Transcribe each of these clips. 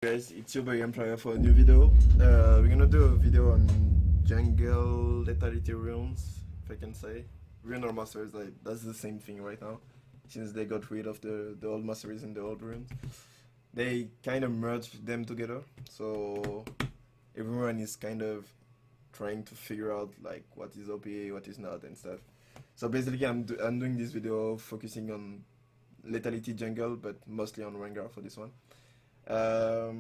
Guys, it's your boy Employer for a new video. We're gonna do a video on jungle lethality runes, if I can say. Rune or masters, like that's the same thing right now, since they got rid of the old masters and the old runes. They kind of merged them together, so everyone is kind of trying to figure out like what is OPA, what is not, and stuff. So basically, I'm doing this video focusing on lethality jungle, but mostly on Rengar for this one. As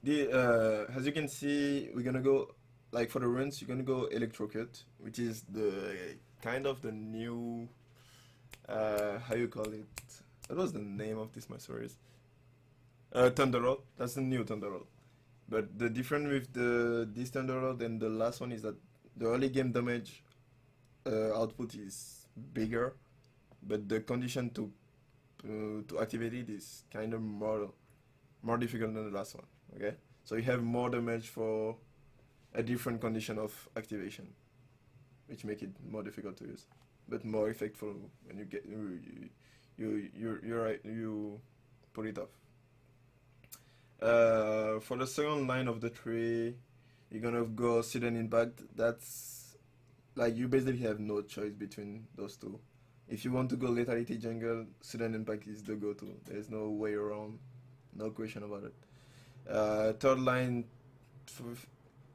you can see, we're gonna go like for the runes. You're gonna go electrocute, which is the kind of the new how you call it? What was the name of this master race? Thunderlord. That's the new Thunderlord. But the difference with this Thunderlord and the last one is that the early game damage output is bigger, but the condition to activate it is kind of more difficult than the last one. Okay, so you have more damage for a different condition of activation, which make it more difficult to use, but more effectful when you get you pull it off. For the second line of the tree, you're gonna go Sudden Impact. That's like you basically have no choice between those two. If you want to go Lethality jungle, Sudden Impact is the go-to. There's no way around, no question about it. Third line,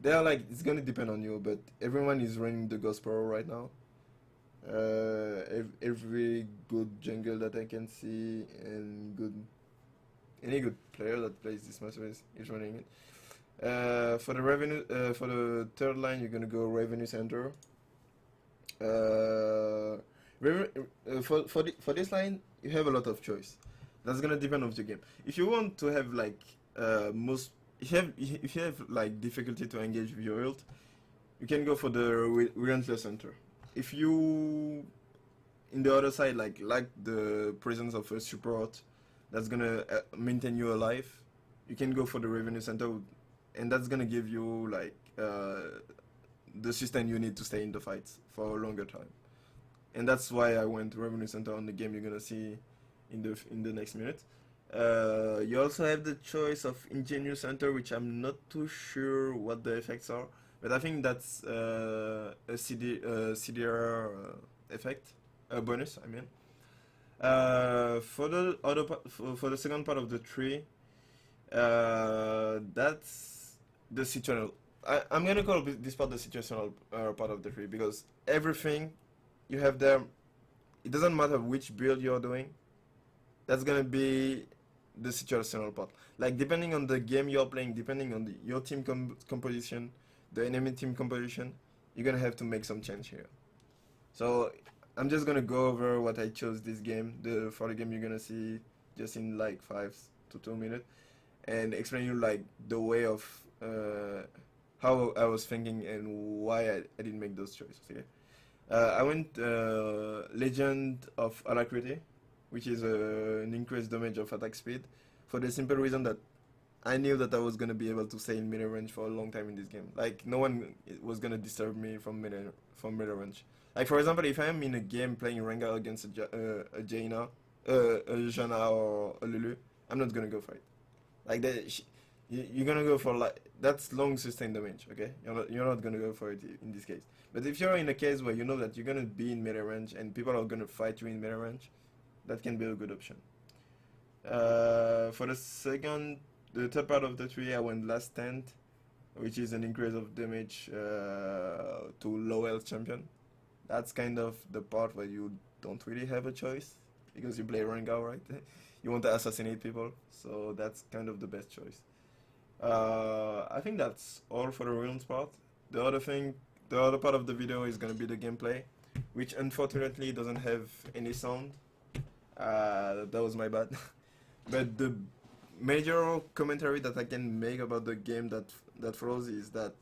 they are like, it's gonna depend on you, but everyone is running the Ghost Power right now. Every good jungle that I can see and any good player that plays this master is running it. For the third line, you're gonna go Revenue Center. For this line, you have a lot of choice. That's gonna depend on the game. If you want to have like if you have like difficulty to engage with your ult, you can go for the Relentless Center. If you in the other side like the presence of a support that's gonna maintain you alive, you can go for the Revenue Center, and that's gonna give you like the sustain you need to stay in the fights for a longer time. And that's why I went Revenue Center on the game you're gonna see in the next minute. You also have the choice of Ingenious Center, which I'm not too sure what the effects are, but I think that's a CDR effect, bonus, I mean. For the second part of the tree, that's the situational. I'm gonna call this part the situational part of the tree, because everything you have there, it doesn't matter which build you're doing, that's gonna be the situational part. Like depending on the game you're playing, depending on your team composition, the enemy team composition, you're gonna have to make some change here. So I'm just gonna go over what I chose this game, for the game you're gonna see just in like 5 to 2 minutes, and explain you like the way of how I was thinking and why I didn't make those choices. Okay, I went Legend of Alacrity, which is an increased damage of attack speed, for the simple reason that I knew that I was gonna be able to stay in melee range for a long time in this game. Like no one was gonna disturb me from melee range. Like for example, if I am in a game playing Rengar against a Jaina, a Janna or a Lulu, I'm not gonna go for it. Like that, you're gonna go for like that's long sustained damage. Okay, you're not gonna go for it in this case. But if you're in a case where you know that you're gonna be in melee range and people are gonna fight you in melee range, that can be a good option. For the third part of the tree, I went Last Stand, which is an increase of damage to low health champion. That's kind of the part where you don't really have a choice, because you play Rengar, right? You want to assassinate people, so that's kind of the best choice. I think that's all for the runes part. The other part of the video is gonna be the gameplay, which unfortunately doesn't have any sound. That was my bad. But the major commentary that I can make about the game that follows is that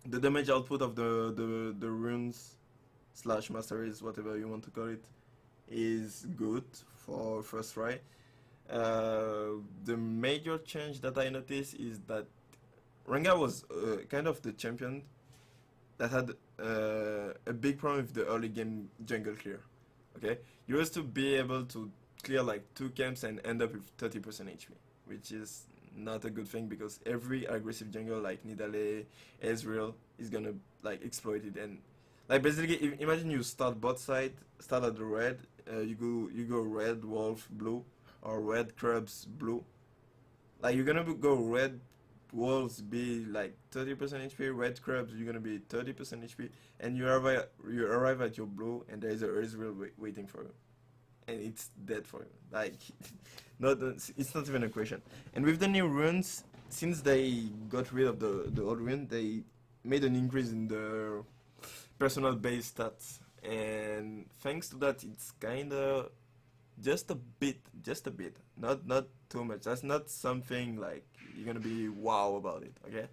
the damage output of the runes / masteries, whatever you want to call it, is good for first try. The major change that I noticed is that Rengar was kind of the champion that had a big problem with the early game jungle clear. Okay, you used to be able to clear like 2 camps and end up with 30% HP, which is not a good thing because every aggressive jungle like Nidalee, Ezreal is gonna like exploit it. And like basically imagine you start bot side, start at the red, you go red wolf blue or red crabs blue. Like you're gonna go red wolves be like 30% HP, red crabs you're gonna be 30% HP, and you arrive at your blue and there is a Ezreal waiting for you, and it's dead for you. Like, not it's not even a question. And with the new runes, since they got rid of the old rune, they made an increase in the personal base stats, and thanks to that, it's kinda just a bit, not too much. That's not something like you're gonna be wow about it. Okay,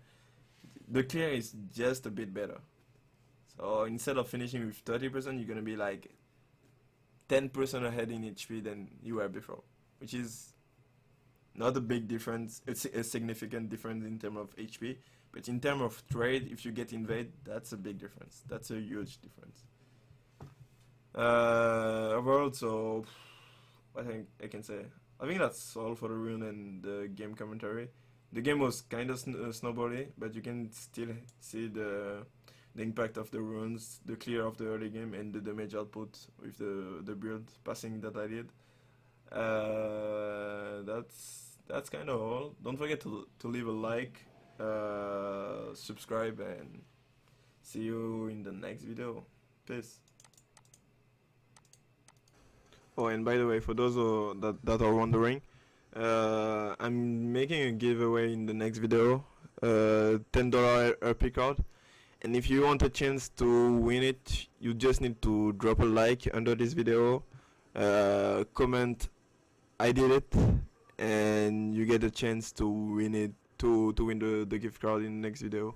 the clear is just a bit better. So instead of finishing with 30%, you're gonna be like 10% ahead in HP than you were before, which is not a big difference. It's a significant difference in terms of HP, but in terms of trade, if you get invade, that's a big difference. That's a huge difference. Overall, so what I can say, I think that's all for the rune and the game commentary. The game was kind of snowbally, but you can still see the impact of the runes, the clear of the early game, and the damage output with the build passing that I did. That's kind of all. Don't forget to leave a like, subscribe, and see you in the next video. Peace. Oh, and by the way, for those that are wondering, I'm making a giveaway in the next video, $10 RP card. And if you want a chance to win it, you just need to drop a like under this video, comment I did it, and you get a chance to win it, to win the gift card in the next video.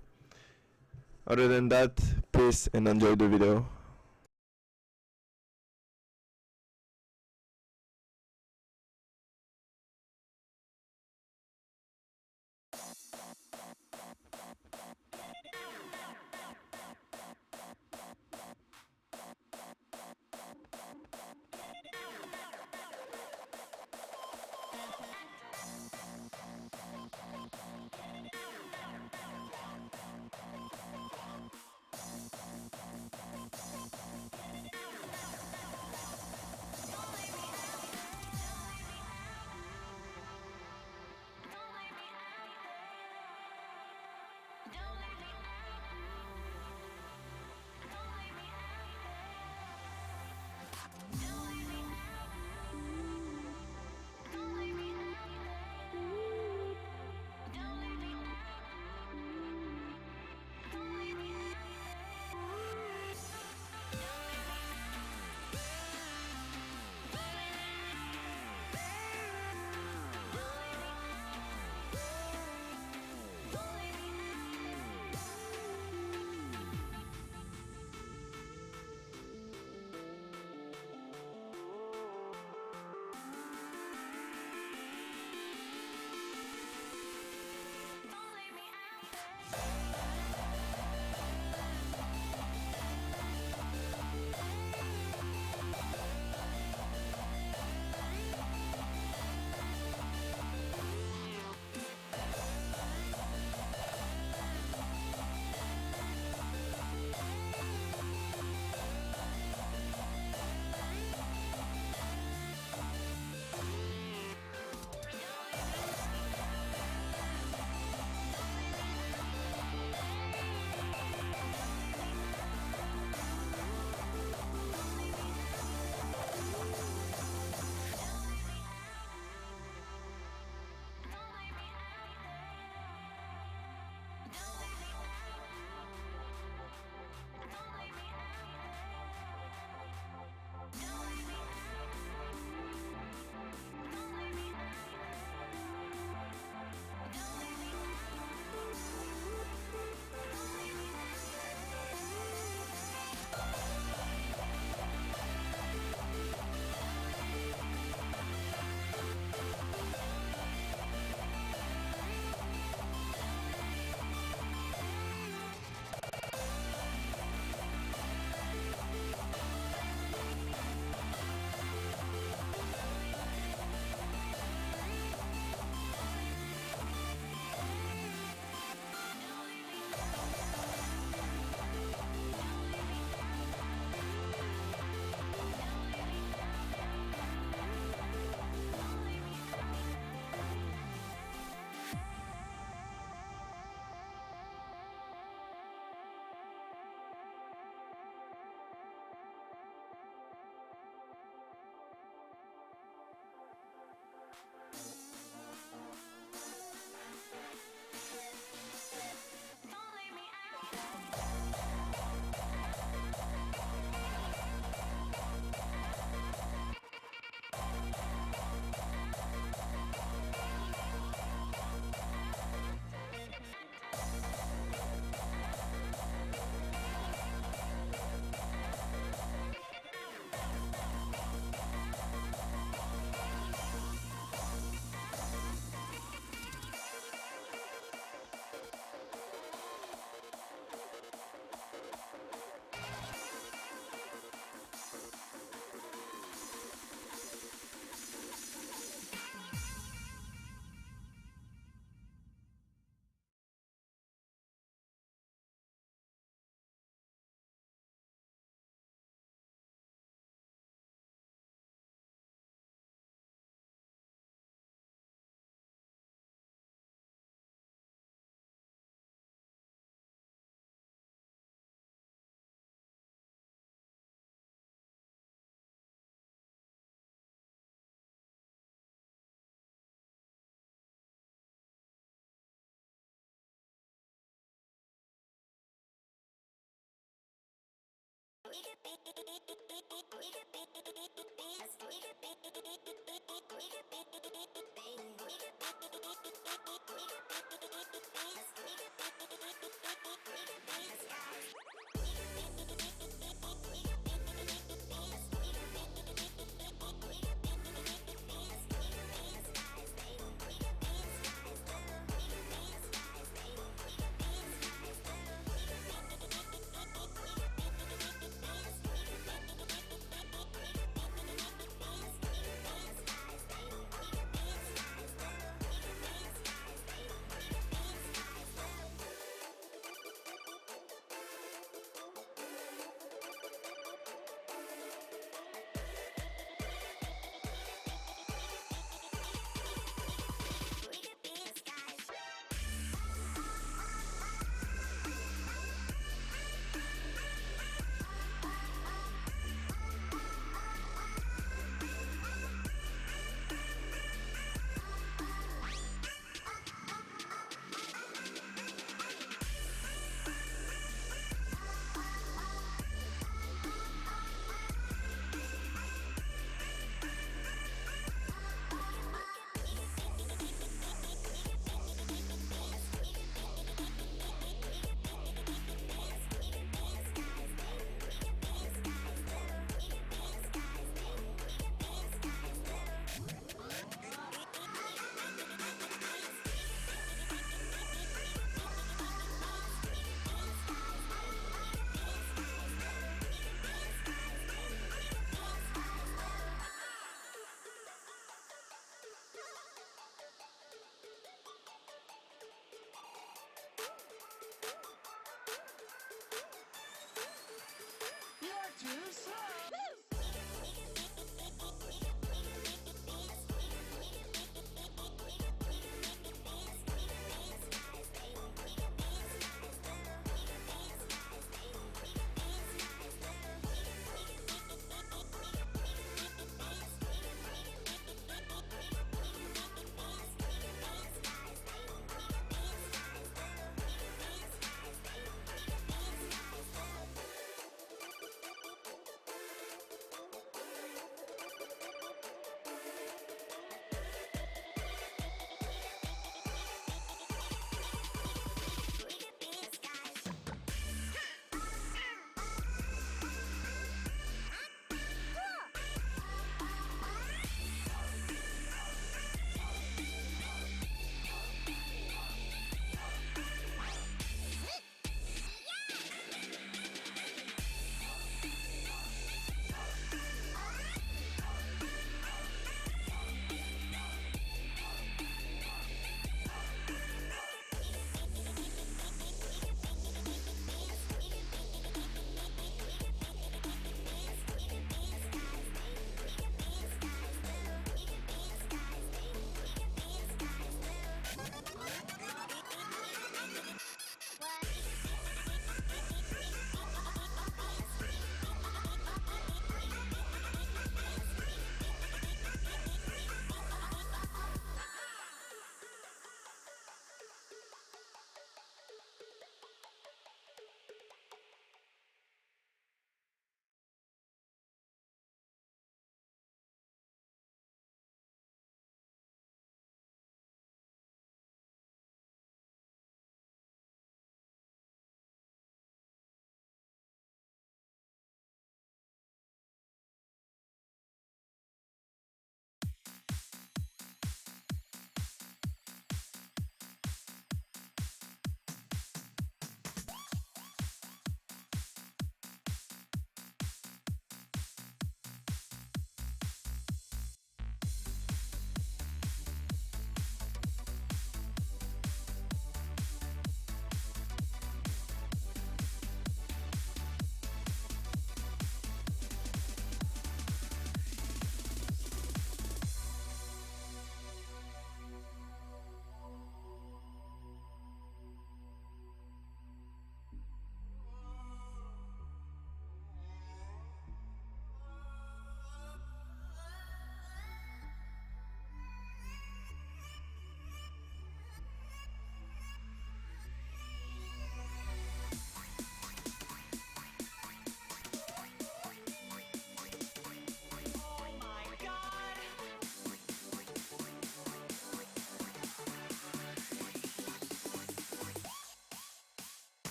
Other than that, peace and enjoy the video.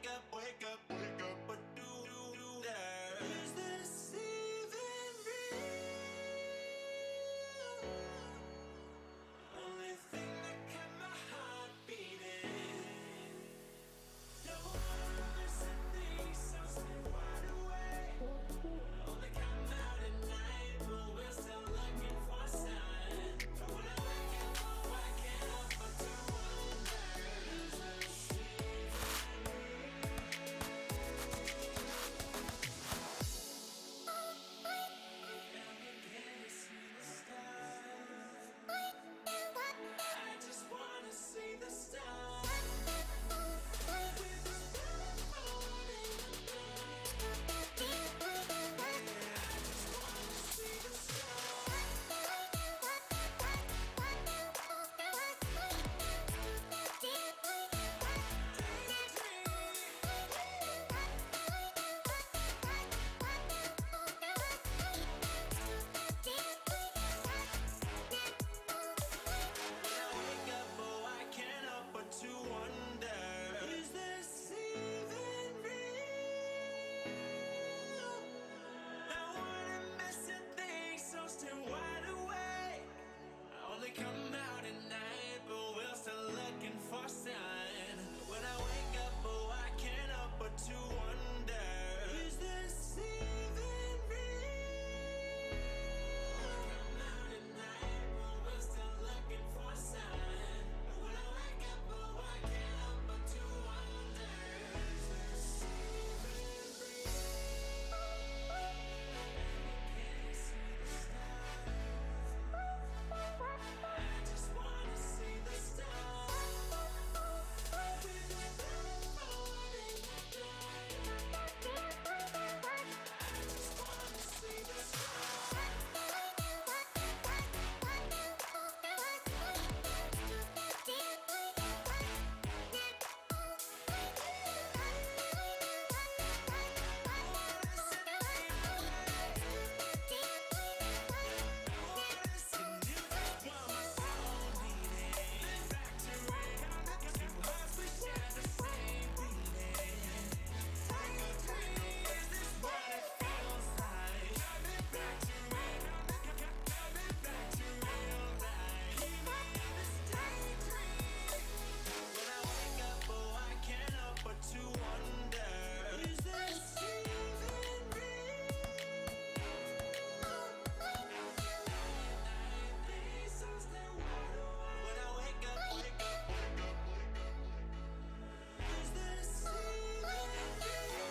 wake up, what do there? Is this even real? Only thing that kept my heart beating. No one missing things, so stay wide awake. Only come out at night, but we're still looking for a sign. But when I wake up, oh, I can't help but to wonder, is this even ever get to see the stars? I just wanna see the stars. With the moon in the night. I just wanna see the stars. When I wake up, oh, I can't help but to wonder, is this even real? I wanna miss a thing, so stay wide awake. I only come out at night, but we're still looking for a sign. When I wake up, oh, I can't help but to wonder, is this even real? Come out at night, but we're still looking for a sign. When I wake up, oh, I can't help but to wonder, is this even real? Can you see the stars? I just wanna see the stars. With the moon in the night. I just wanna see the stars. When I wake up, oh, I can't help but to wonder, is this even real? These songs that wide awake. When I wake up, is this even real?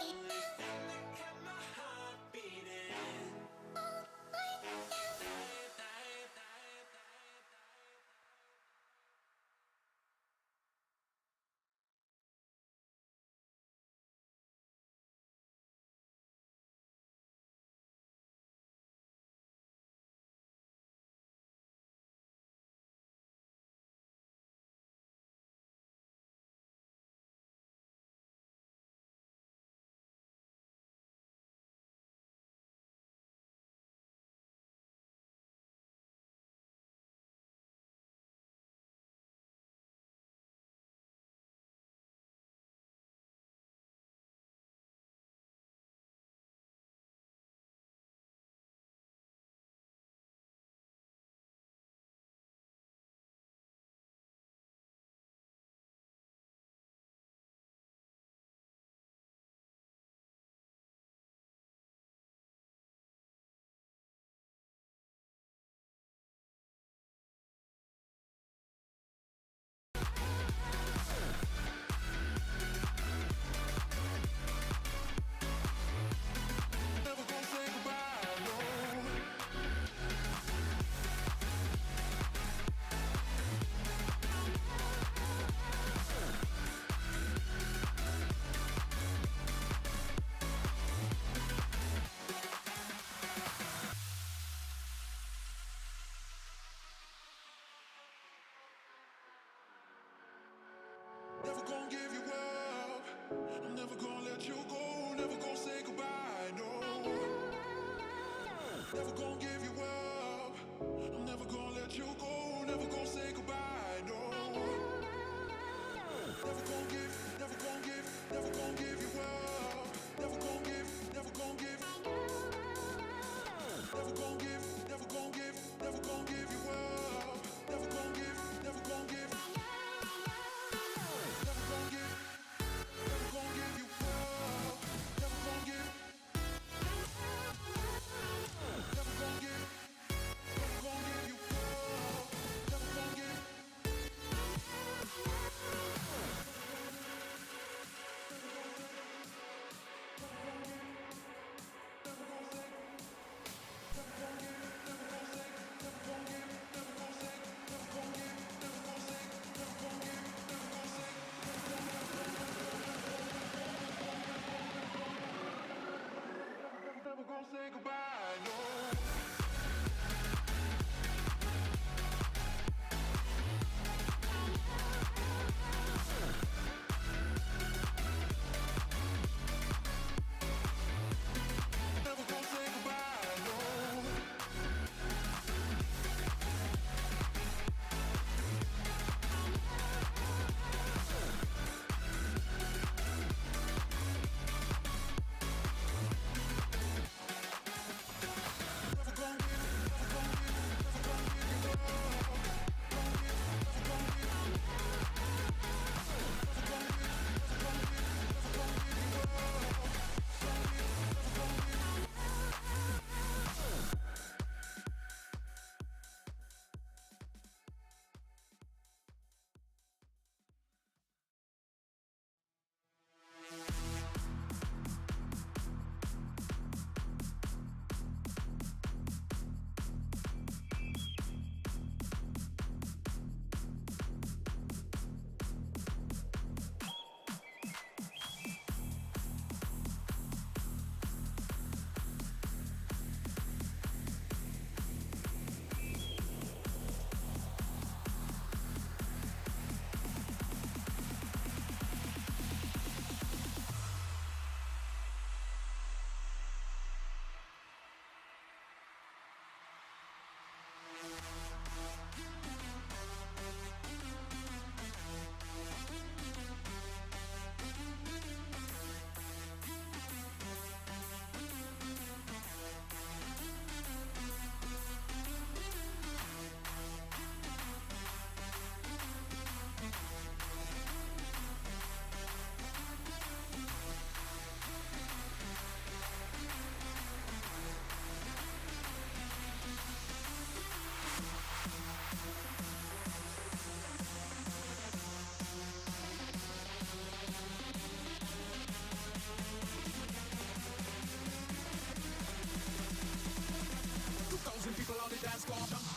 Only thing that kept my heart beating. Never gonna give you up. I'm never gonna let you go. Never gonna say goodbye. No. Never gonna give you up. I'm never gonna let you go. Never gonna say goodbye. No. gonna say goodbye, no. Never gonna say goodbye, no. People on the dance floor.